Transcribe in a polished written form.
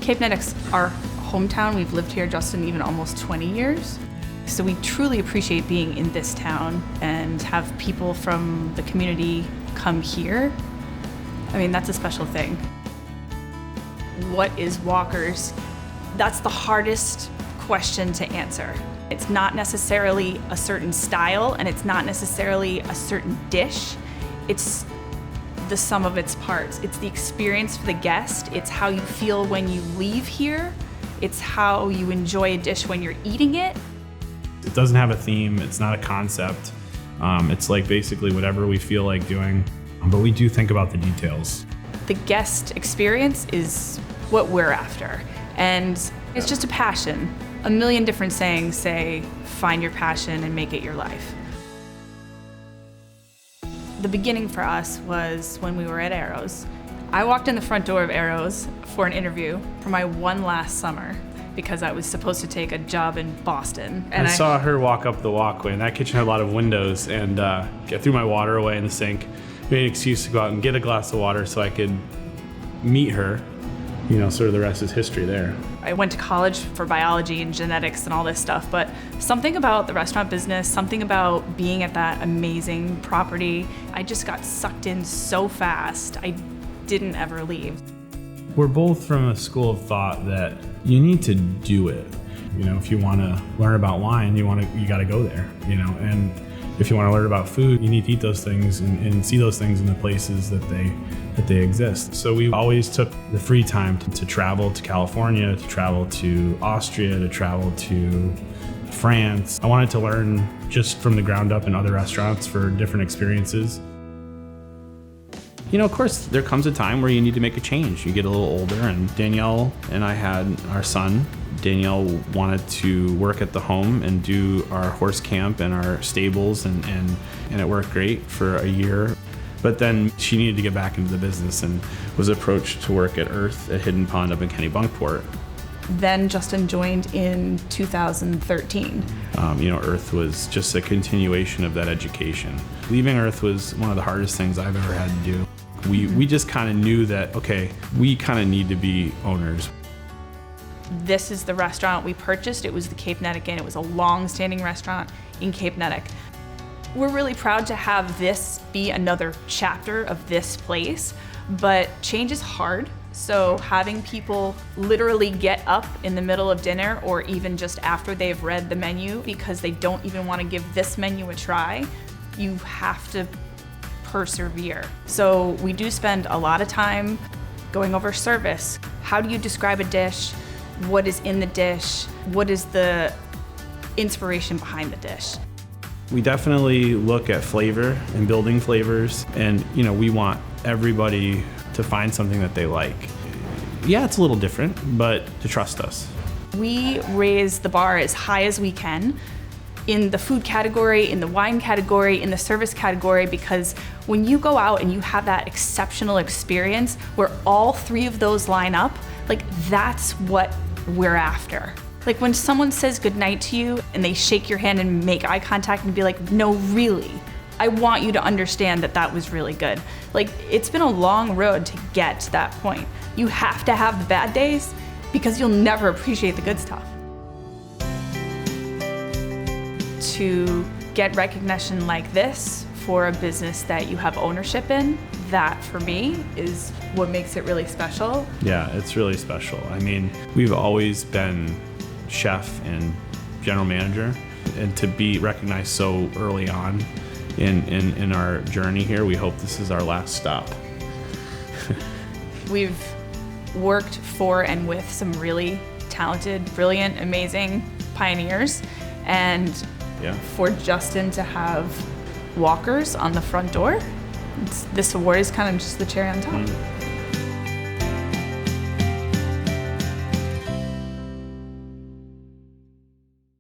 Cape Nedic's our hometown. We've lived here, Justin, even almost 20 years. So we truly appreciate being in this town and have people from the community come here. I mean, that's a special thing. What is Walker's? That's the hardest question to answer. It's not necessarily a certain style, and it's not necessarily a certain dish. It's the sum of its parts. It's the experience for the guest. It's how you feel when you leave here. It's how you enjoy a dish when you're eating it. It doesn't have a theme. It's not a concept. It's like basically whatever we feel like doing, but we do think about the details. The guest experience is what we're after, and it's just a passion. A million different sayings say, find your passion and make it your life. The beginning for us was when we were at Arrows. I walked in the front door of Arrows for an interview for my one last summer because I was supposed to take a job in Boston. And I saw her walk up the walkway, and that kitchen had a lot of windows, and I threw my water away in the sink, made an excuse to go out and get a glass of water so I could meet her. You know, sort of the rest is history there. I went to college for biology and genetics and all this stuff, but something about the restaurant business, something about being at that amazing property, I just got sucked in so fast, I didn't ever leave. We're both from a school of thought that you need to do it. You know, if you want to learn about wine, you got to go there, you know, and if you want to learn about food, you need to eat those things and see those things in the places that they exist. So we always took the free time to travel to California, to travel to Austria, to travel to France. I wanted to learn just from the ground up in other restaurants for different experiences. You know, of course, there comes a time where you need to make a change. You get a little older, and Danielle and I had our son. Danielle wanted to work at the home and do our horse camp and our stables, and it worked great for a year. But then she needed to get back into the business and was approached to work at Earth at Hidden Pond up in Kennebunkport. Then Justin joined in 2013. You know, Earth was just a continuation of that education. Leaving Earth was one of the hardest things I've ever had to do. We just kind of knew that, okay, we kind of need to be owners. This is the restaurant we purchased. It was the Cape Nedic Inn. It was a long-standing restaurant in Cape Nedic. We're really proud to have this be another chapter of this place, but change is hard. So having people literally get up in the middle of dinner or even just after they've read the menu because they don't even want to give this menu a try, you have to persevere. So we do spend a lot of time going over service. How do you describe a dish? What is in the dish? What is the inspiration behind the dish? We definitely look at flavor and building flavors, and you know, we want everybody to find something that they like. Yeah, it's a little different, but to trust us. We raise the bar as high as we can in the food category, in the wine category, in the service category, because when you go out and you have that exceptional experience where all three of those line up, like that's what we're after. Like when someone says goodnight to you and they shake your hand and make eye contact and be like, no, really, I want you to understand that that was really good. Like it's been a long road to get to that point. You have to have the bad days because you'll never appreciate the good stuff. To get recognition like this for a business that you have ownership in, that for me is what makes it really special. Yeah, it's really special. I mean, we've always been chef and general manager, and to be recognized so early on in our journey here, we hope this is our last stop. We've worked for and with some really talented, brilliant, amazing pioneers, and for Justin to have Walker's on the front door, this award is kind of just the cherry on top.